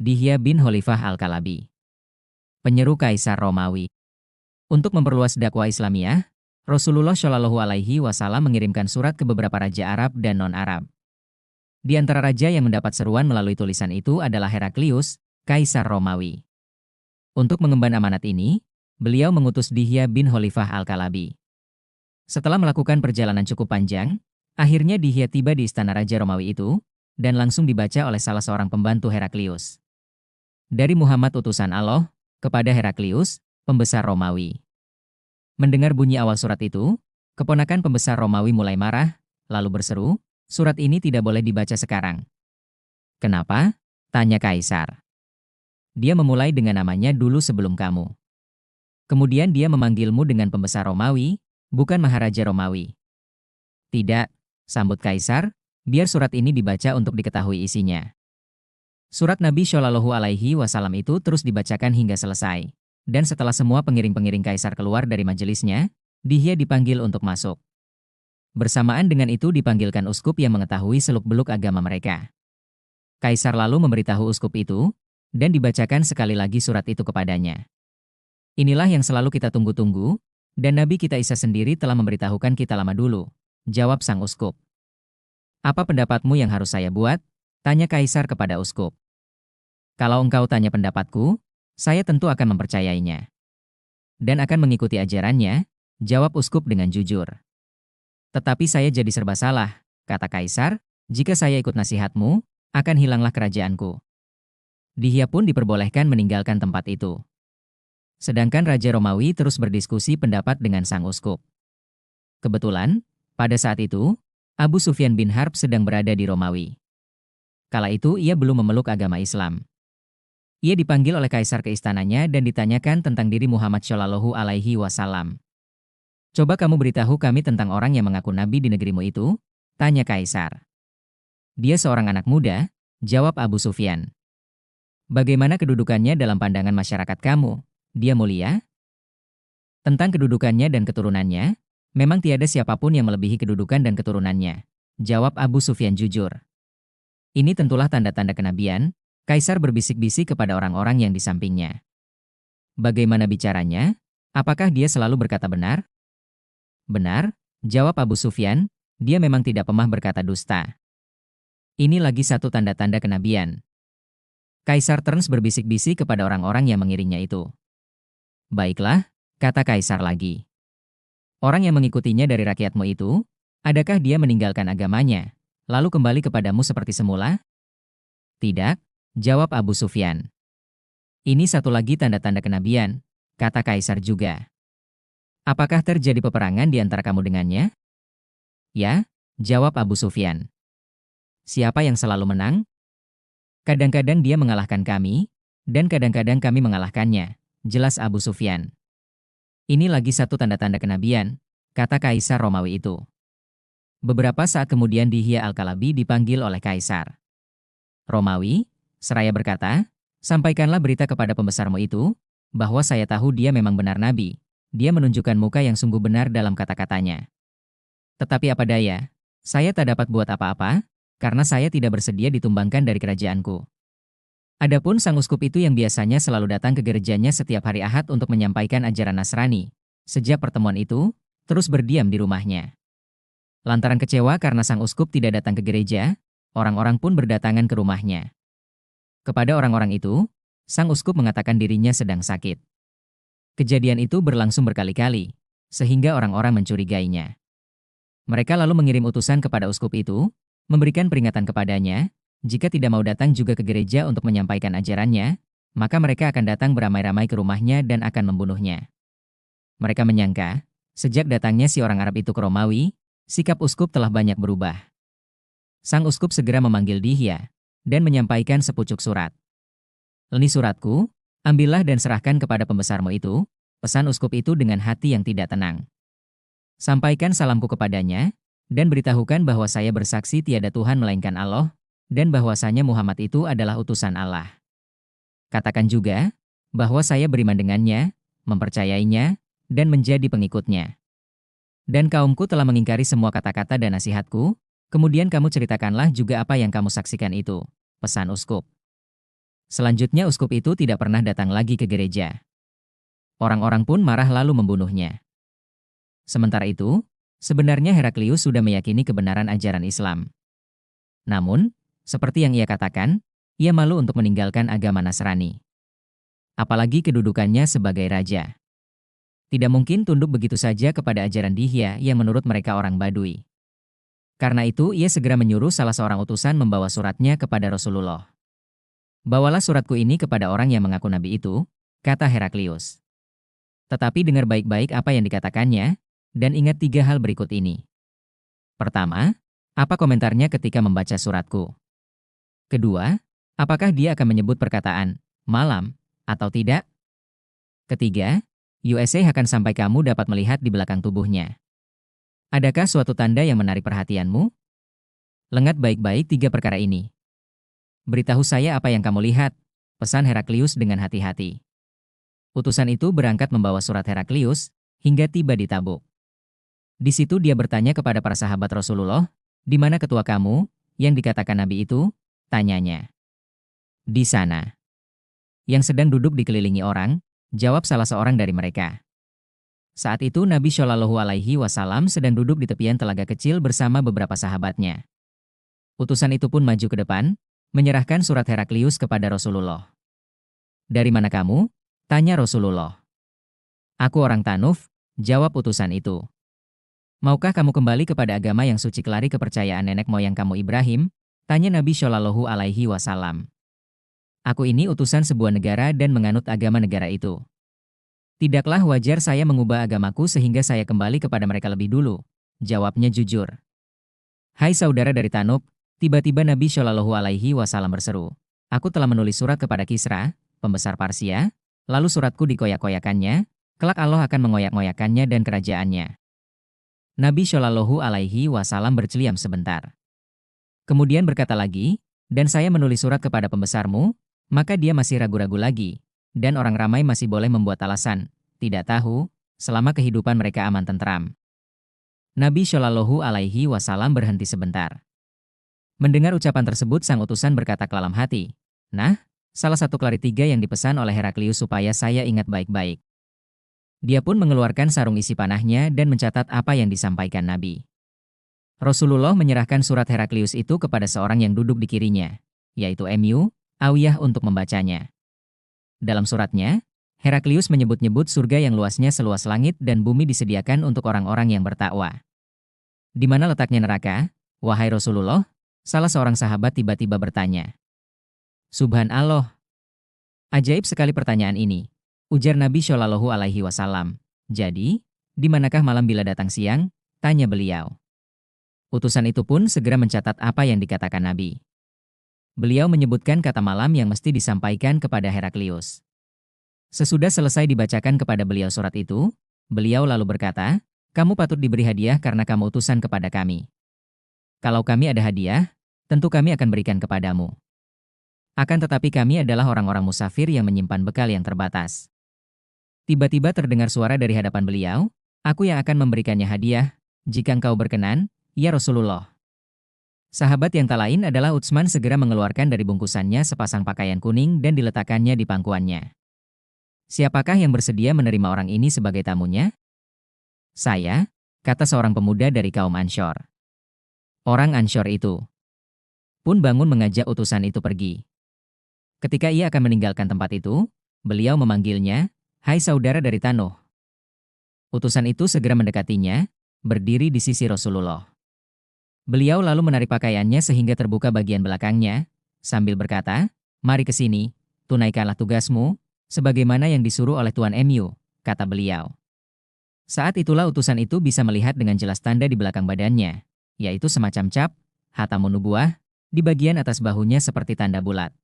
Dihya bin Khalifah Al-Kalabi, penyeru Kaisar Romawi. Untuk memperluas dakwah Islamiyah, Rasulullah Shallallahu Alaihi Wasallam mengirimkan surat ke beberapa raja Arab dan non-Arab. Di antara raja yang mendapat seruan melalui tulisan itu adalah Heraklius, Kaisar Romawi. Untuk mengemban amanat ini, beliau mengutus Dihya bin Khalifah Al-Kalabi. Setelah melakukan perjalanan cukup panjang, akhirnya Dihya tiba di istana Raja Romawi itu, dan langsung dibaca oleh salah seorang pembantu Heraklius. Dari Muhammad utusan Allah, kepada Heraklius, pembesar Romawi. Mendengar bunyi awal surat itu, keponakan pembesar Romawi mulai marah, lalu berseru, "Surat ini tidak boleh dibaca sekarang." "Kenapa?" tanya Kaisar. "Dia memulai dengan namanya dulu sebelum kamu. Kemudian dia memanggilmu dengan pembesar Romawi, bukan Maharaja Romawi." "Tidak," sambut Kaisar, "biar surat ini dibaca untuk diketahui isinya." Surat Nabi Shallallahu Alaihi Wasallam itu terus dibacakan hingga selesai. Dan setelah semua pengiring-pengiring Kaisar keluar dari majelisnya, Dihya dipanggil untuk masuk. Bersamaan dengan itu dipanggilkan uskup yang mengetahui seluk-beluk agama mereka. Kaisar lalu memberitahu uskup itu, dan dibacakan sekali lagi surat itu kepadanya. "Inilah yang selalu kita tunggu-tunggu, dan Nabi kita Isa sendiri telah memberitahukan kita lama dulu," jawab sang uskup. "Apa pendapatmu yang harus saya buat?" tanya Kaisar kepada uskup. "Kalau engkau tanya pendapatku, saya tentu akan mempercayainya. Dan akan mengikuti ajarannya," jawab uskup dengan jujur. "Tetapi saya jadi serba salah," kata Kaisar, "jika saya ikut nasihatmu, akan hilanglah kerajaanku." Dihya pun diperbolehkan meninggalkan tempat itu. Sedangkan Raja Romawi terus berdiskusi pendapat dengan sang uskup. Kebetulan, pada saat itu, Abu Sufyan bin Harb sedang berada di Romawi. Kala itu ia belum memeluk agama Islam. Ia dipanggil oleh Kaisar ke istananya dan ditanyakan tentang diri Muhammad Shallallahu Alaihi Wasallam. "Coba kamu beritahu kami tentang orang yang mengaku nabi di negerimu itu," tanya Kaisar. "Dia seorang anak muda," jawab Abu Sufyan. "Bagaimana kedudukannya dalam pandangan masyarakat kamu? Dia mulia?" "Tentang kedudukannya dan keturunannya, memang tiada siapapun yang melebihi kedudukan dan keturunannya," jawab Abu Sufyan jujur. Ini tentulah tanda-tanda kenabian. Kaisar berbisik-bisik kepada orang-orang yang di sampingnya. "Bagaimana bicaranya? Apakah dia selalu berkata benar?" "Benar," jawab Abu Sufyan, "dia memang tidak pernah berkata dusta." Ini lagi satu tanda-tanda kenabian. Kaisar terus berbisik-bisik kepada orang-orang yang mengiringnya itu. "Baiklah," kata Kaisar lagi. "Orang yang mengikutinya dari rakyatmu itu, adakah dia meninggalkan agamanya, lalu kembali kepadamu seperti semula?" "Tidak," jawab Abu Sufyan. "Ini satu lagi tanda-tanda kenabian," kata Kaisar juga. "Apakah terjadi peperangan di antara kamu dengannya?" "Ya," jawab Abu Sufyan. "Siapa yang selalu menang?" "Kadang-kadang dia mengalahkan kami, dan kadang-kadang kami mengalahkannya," jelas Abu Sufyan. "Ini lagi satu tanda-tanda kenabian," kata Kaisar Romawi itu. Beberapa saat kemudian Dihya Al-Kalabi dipanggil oleh Kaisar Romawi, seraya berkata, "Sampaikanlah berita kepada pembesarmu itu, bahwa saya tahu dia memang benar nabi. Dia menunjukkan muka yang sungguh benar dalam kata-katanya. Tetapi apa daya, saya tak dapat buat apa-apa, karena saya tidak bersedia ditumbangkan dari kerajaanku." Adapun sang uskup itu yang biasanya selalu datang ke gerejanya setiap hari Ahad untuk menyampaikan ajaran Nasrani, sejak pertemuan itu, terus berdiam di rumahnya. Lantaran kecewa karena sang uskup tidak datang ke gereja, orang-orang pun berdatangan ke rumahnya. Kepada orang-orang itu, sang uskup mengatakan dirinya sedang sakit. Kejadian itu berlangsung berkali-kali, sehingga orang-orang mencurigainya. Mereka lalu mengirim utusan kepada uskup itu, memberikan peringatan kepadanya, jika tidak mau datang juga ke gereja untuk menyampaikan ajarannya, maka mereka akan datang beramai-ramai ke rumahnya dan akan membunuhnya. Mereka menyangka, sejak datangnya si orang Arab itu ke Romawi, sikap uskup telah banyak berubah. Sang uskup segera memanggil Dihya, dan menyampaikan sepucuk surat. "Ini suratku, ambillah dan serahkan kepada pembesarmu itu," pesan uskup itu dengan hati yang tidak tenang. "Sampaikan salamku kepadanya, dan beritahukan bahwa saya bersaksi tiada Tuhan melainkan Allah, dan bahwasanya Muhammad itu adalah utusan Allah. Katakan juga, bahwa saya beriman dengannya, mempercayainya, dan menjadi pengikutnya. Dan kaumku telah mengingkari semua kata-kata dan nasihatku, kemudian kamu ceritakanlah juga apa yang kamu saksikan itu," pesan uskup. Selanjutnya uskup itu tidak pernah datang lagi ke gereja. Orang-orang pun marah lalu membunuhnya. Sementara itu, sebenarnya Heraklius sudah meyakini kebenaran ajaran Islam. Namun, seperti yang ia katakan, ia malu untuk meninggalkan agama Nasrani. Apalagi kedudukannya sebagai raja. Tidak mungkin tunduk begitu saja kepada ajaran Dihya yang menurut mereka orang Badui. Karena itu, ia segera menyuruh salah seorang utusan membawa suratnya kepada Rasulullah. "Bawalah suratku ini kepada orang yang mengaku nabi itu," kata Heraklius. "Tetapi dengar baik-baik apa yang dikatakannya, dan ingat 3 hal berikut ini. Pertama, apa komentarnya ketika membaca suratku? Kedua, apakah dia akan menyebut perkataan malam atau tidak? Ketiga, USA akan sampai kamu dapat melihat di belakang tubuhnya. Adakah suatu tanda yang menarik perhatianmu? Lengat baik-baik 3 perkara ini. Beritahu saya apa yang kamu lihat," pesan Heraklius dengan hati-hati. Utusan itu berangkat membawa surat Heraklius hingga tiba di Tabuk. Di situ dia bertanya kepada para sahabat Rasulullah, "Di mana ketua kamu yang dikatakan Nabi itu?" tanyanya. "Di sana." "Yang sedang duduk dikelilingi orang," jawab salah seorang dari mereka. Saat itu Nabi Shallallahu Alaihi Wasallam sedang duduk di tepian telaga kecil bersama beberapa sahabatnya. Utusan itu pun maju ke depan, menyerahkan surat Heraklius kepada Rasulullah. "Dari mana kamu?" tanya Rasulullah. "Aku orang Tanuf," jawab utusan itu. "Maukah kamu kembali kepada agama yang suci kelari kepercayaan nenek moyang kamu Ibrahim?" tanya Nabi Shallallahu Alaihi Wasallam. "Aku ini utusan sebuah negara dan menganut agama negara itu. Tidaklah wajar saya mengubah agamaku sehingga saya kembali kepada mereka lebih dulu," jawabnya jujur. "Hai saudara dari Tanub," tiba-tiba Nabi Shallallahu Alaihi Wasallam berseru, "Aku telah menulis surat kepada Kisra, pembesar Parsia, lalu suratku dikoyak-koyakannya, kelak Allah akan mengoyak-ngoyakannya dan kerajaannya." Nabi Shallallahu Alaihi Wasallam berceliam sebentar. Kemudian berkata lagi, "Dan saya menulis surat kepada pembesarmu," maka dia masih ragu-ragu lagi, dan orang ramai masih boleh membuat alasan, tidak tahu, selama kehidupan mereka aman tentram. Nabi Shallallahu Alaihi Wasallam berhenti sebentar. Mendengar ucapan tersebut sang utusan berkata ke dalam hati, "Nah, salah satu klari 3 yang dipesan oleh Heraklius supaya saya ingat baik-baik." Dia pun mengeluarkan sarung isi panahnya dan mencatat apa yang disampaikan Nabi. Rasulullah menyerahkan surat Heraklius itu kepada seorang yang duduk di kirinya, yaitu Awiyah untuk membacanya. Dalam suratnya, Heraklius menyebut-nyebut surga yang luasnya seluas langit dan bumi disediakan untuk orang-orang yang bertakwa. "Di mana letaknya neraka, wahai Rasulullah?" salah seorang sahabat tiba-tiba bertanya. "Subhanallah. Ajaib sekali pertanyaan ini," ujar Nabi Shallallahu Alaihi Wasallam. "Jadi, di manakah malam bila datang siang?" tanya beliau. Utusan itu pun segera mencatat apa yang dikatakan Nabi. Beliau menyebutkan kata malam yang mesti disampaikan kepada Heraklius. Sesudah selesai dibacakan kepada beliau surat itu, beliau lalu berkata, "Kamu patut diberi hadiah karena kamu utusan kepada kami. Kalau kami ada hadiah, tentu kami akan berikan kepadamu. Akan tetapi kami adalah orang-orang musafir yang menyimpan bekal yang terbatas." Tiba-tiba terdengar suara dari hadapan beliau, "Aku yang akan memberikannya hadiah, jika engkau berkenan, ya Rasulullah." Sahabat yang tak lain adalah Utsman segera mengeluarkan dari bungkusannya sepasang pakaian kuning dan diletakkannya di pangkuannya. "Siapakah yang bersedia menerima orang ini sebagai tamunya?" "Saya," kata seorang pemuda dari kaum Ansyar. Orang Ansyar itu pun bangun mengajak utusan itu pergi. Ketika ia akan meninggalkan tempat itu, beliau memanggilnya, "Hai saudara dari Tanuh." Utusan itu segera mendekatinya, berdiri di sisi Rasulullah. Beliau lalu menarik pakaiannya sehingga terbuka bagian belakangnya, sambil berkata, "Mari ke sini, tunaikanlah tugasmu, sebagaimana yang disuruh oleh Tuan MU," kata beliau. Saat itulah utusan itu bisa melihat dengan jelas tanda di belakang badannya, yaitu semacam cap, khatamun nubuwah, di bagian atas bahunya seperti tanda bulat.